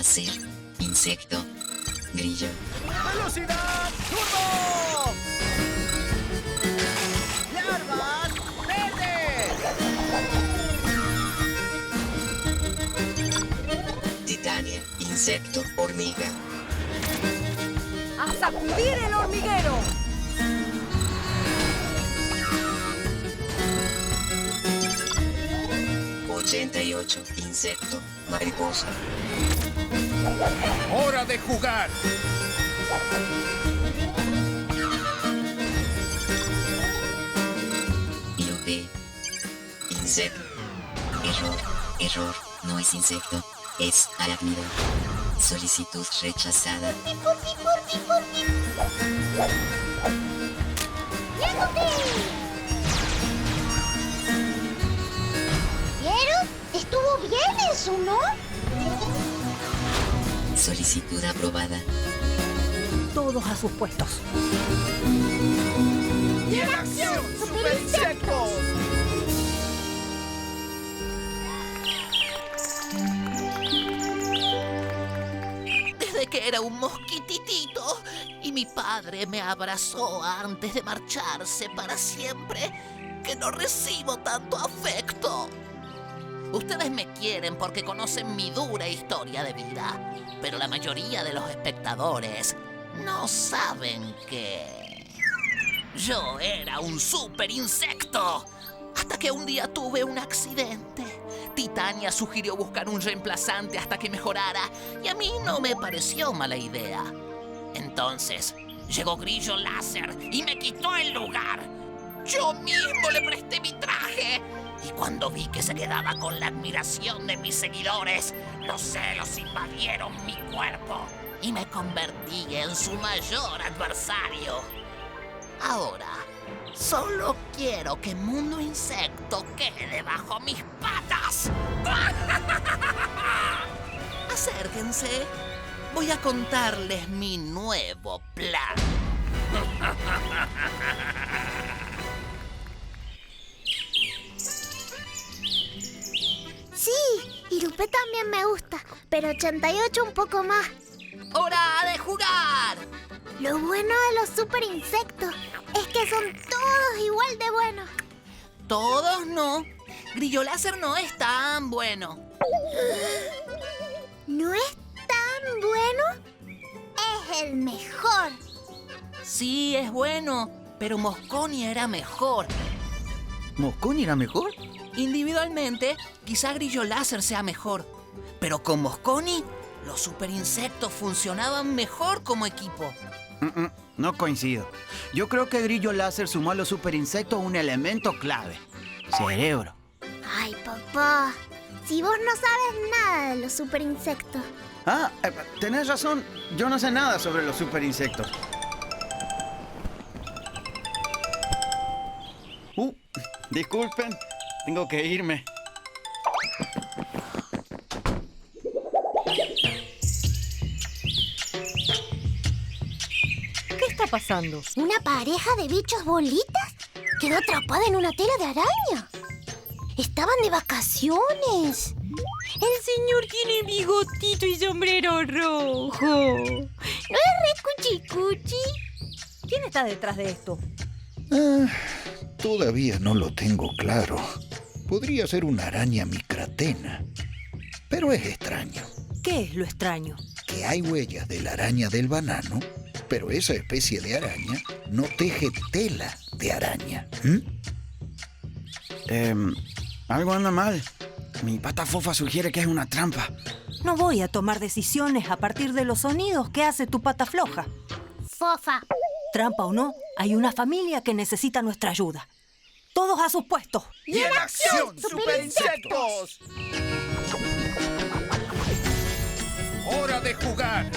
láser, insecto, grillo. ¡Velocidad turbo! ¡Larvas verdes! Titania, insecto, hormiga. ¡A sacudir el hormiguero! ¡88! Insecto, mariposa. ¡Hora de jugar! P. Insecto. Error, error, no es insecto, es arácnido. Solicitud rechazada. ¿Vieron? Estuvo bien eso, ¿no? Solicitud aprobada. Todos a sus puestos. ¡Y en acción, super insectos! Desde que era un mosquititito y mi padre me abrazó antes de marcharse para siempre, que no recibo tanto afecto. Ustedes me quieren porque conocen mi dura historia de vida, pero la mayoría de los espectadores no saben que yo era un super insecto. Hasta que un día tuve un accidente. Titania sugirió buscar un reemplazante hasta que mejorara y a mí no me pareció mala idea. Entonces llegó Grillo Láser y me quitó el lugar. Yo mismo le presté mi traje. Y cuando vi que se quedaba con la admiración de mis seguidores, los celos invadieron mi cuerpo y me convertí en su mayor adversario. Ahora, solo quiero que Mundo Insecto quede bajo mis patas. Acérquense. Voy a contarles mi nuevo plan. Sí, Irupé también me gusta, pero 88 un poco más. ¡Hora de jugar! Lo bueno de los super insectos es que son todos igual de buenos. Todos no. Grillo Láser no es tan bueno. ¿No es tan bueno? Es el mejor. Sí, es bueno, pero Mosconi era mejor. ¿Mosconi era mejor? Individualmente, quizá Grillo Láser sea mejor, pero con Mosconi, los super insectos funcionaban mejor como equipo. No coincido. Yo creo que Grillo Láser sumó a los super insectos un elemento clave: cerebro. Ay, papá, si vos no sabes nada de los super insectos. Ah, tenés razón. Yo no sé nada sobre los super insectos. Disculpen. Tengo que irme. ¿Qué está pasando? ¿Una pareja de bichos bolitas quedó atrapada en una tela de araña? Estaban de vacaciones. El señor tiene bigotito y sombrero rojo. ¿No es re cuchicuchi? ¿Quién está detrás de esto? Todavía no lo tengo claro. Podría ser una araña micratena. Pero es extraño. ¿Qué es lo extraño? Que hay huellas de la araña del banano, pero esa especie de araña no teje tela de araña. Algo anda mal. Mi pata fofa sugiere que es una trampa. No voy a tomar decisiones a partir de los sonidos que hace tu pata floja. Fofa. Trampa o no, hay una familia que necesita nuestra ayuda. Todos a sus puestos. ¡Y en acción, super insectos! ¡Hora de jugar!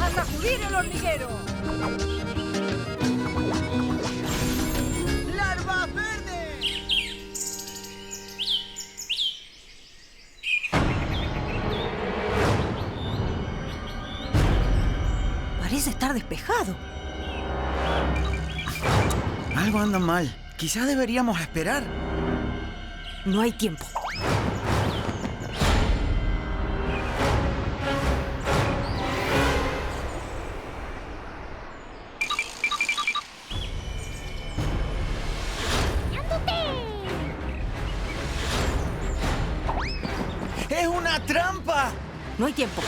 ¡A sacudir el hormiguero! ¡Larva verde! Parece estar despejado. Algo anda mal. Quizá deberíamos esperar. No hay tiempo. ¡Es una trampa! No hay tiempo.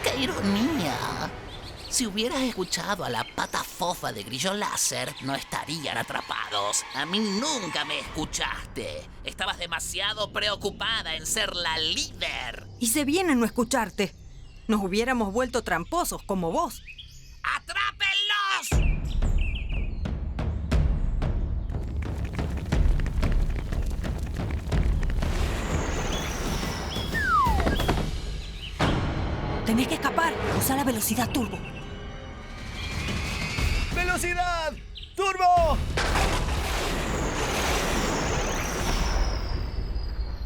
¡Qué ironía! Si hubieras escuchado a la pata fofa de Grillo Láser, no estarían atrapados. A mí nunca me escuchaste. Estabas demasiado preocupada en ser la líder. Hice bien en no escucharte. Nos hubiéramos vuelto tramposos como vos. ¡Atrápenlos! Tenés que escapar. Usa la velocidad turbo. ¡Velocidad! ¡Turbo!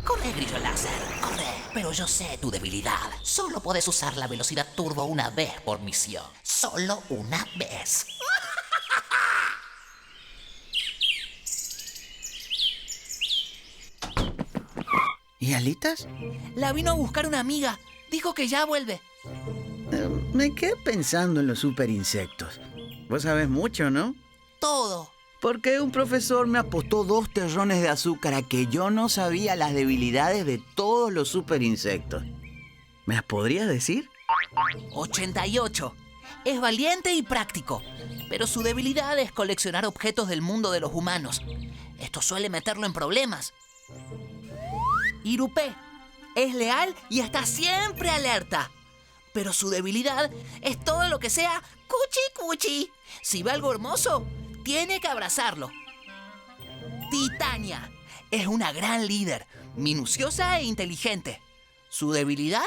Corre, Grillo Láser, corre. Pero yo sé tu debilidad. Solo puedes usar la velocidad turbo una vez por misión. Solo una vez. ¿Y Alitas? La vino a buscar una amiga. Dijo que ya vuelve. Me quedé pensando en los super insectos. Vos sabés mucho, ¿no? Todo. Porque un profesor me apostó 2 terrones de azúcar a que yo no sabía las debilidades de todos los super insectos. ¿Me las podrías decir? 88. Es valiente y práctico, pero su debilidad es coleccionar objetos del mundo de los humanos. Esto suele meterlo en problemas. Irupé. Es leal y está siempre alerta. Pero su debilidad es todo lo que sea cuchi cuchi. Si ve algo hermoso, tiene que abrazarlo. Titania es una gran líder, minuciosa e inteligente. Su debilidad,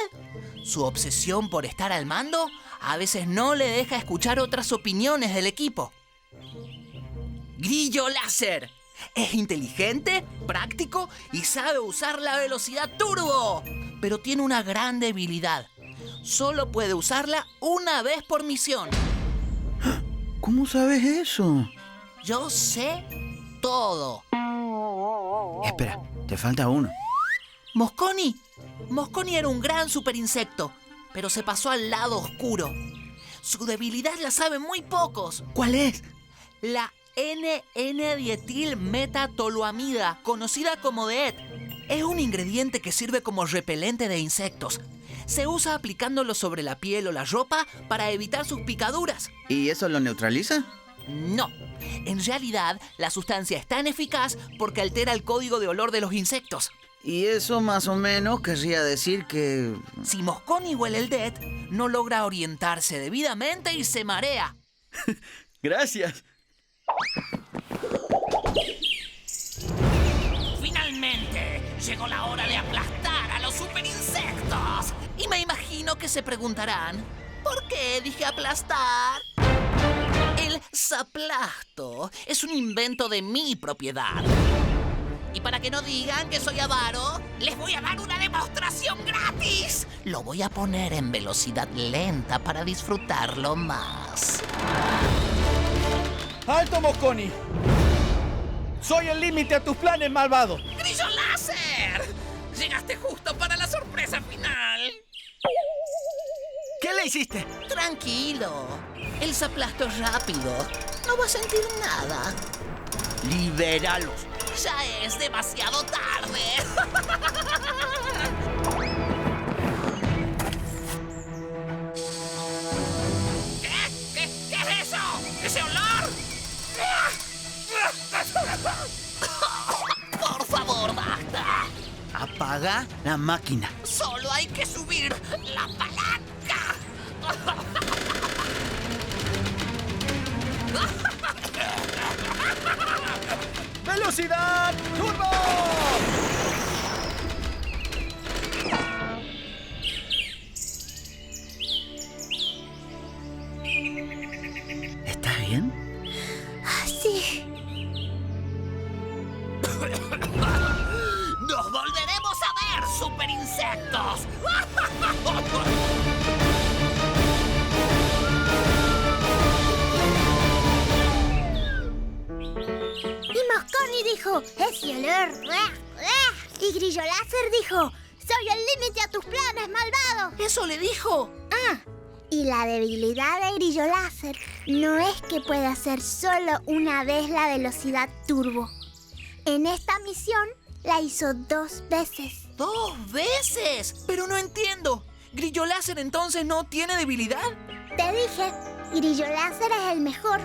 su obsesión por estar al mando, a veces no le deja escuchar otras opiniones del equipo. Grillo Láser. Es inteligente, práctico y sabe usar la velocidad turbo. Pero tiene una gran debilidad. Solo puede usarla una vez por misión. ¿Cómo sabes eso? Yo sé todo. Espera, te falta uno. Mosconi. Mosconi era un gran superinsecto, pero se pasó al lado oscuro. Su debilidad la saben muy pocos. ¿Cuál es? La N,N-dietilmetatoluamida, conocida como DEET. Es un ingrediente que sirve como repelente de insectos. Se usa aplicándolo sobre la piel o la ropa para evitar sus picaduras. ¿Y eso lo neutraliza? No. En realidad, la sustancia es tan eficaz porque altera el código de olor de los insectos. Y eso más o menos querría decir que... Si Mosconi huele el DEET, no logra orientarse debidamente y se marea. Gracias. Finalmente, llegó la hora de aplastar a los superinsectos. Y me imagino que se preguntarán, ¿por qué dije aplastar? El Zaplasto es un invento de mi propiedad. Y para que no digan que soy avaro, les voy a dar una demostración gratis. Lo voy a poner en velocidad lenta para disfrutarlo más. ¡Alto, Mosconi! ¡Soy el límite a tus planes, malvado! ¡Grillo Láser! Llegaste justo para la sorpresa final. ¿Qué le hiciste? Tranquilo. El Zaplasto es rápido. No va a sentir nada. Libéralos. Ya es demasiado tarde. ¿Qué es eso? ¿Ese olor? Por favor, basta. Apaga la máquina. Solo hay que subir la palanca. ¡Velocidad! ¡Turbo! ¿Estás bien? Sí. ¡Nos volveremos a ver, superinsectos! Grillo Láser dijo: ¡soy el límite a tus planes, malvado! ¿Eso le dijo? Y la debilidad de Grillo Láser no es que pueda hacer solo una vez la velocidad turbo. En esta misión la hizo 2 veces. ¡2 veces! Pero no entiendo. ¿Grillo Láser entonces no tiene debilidad? Te dije, Grillo Láser es el mejor.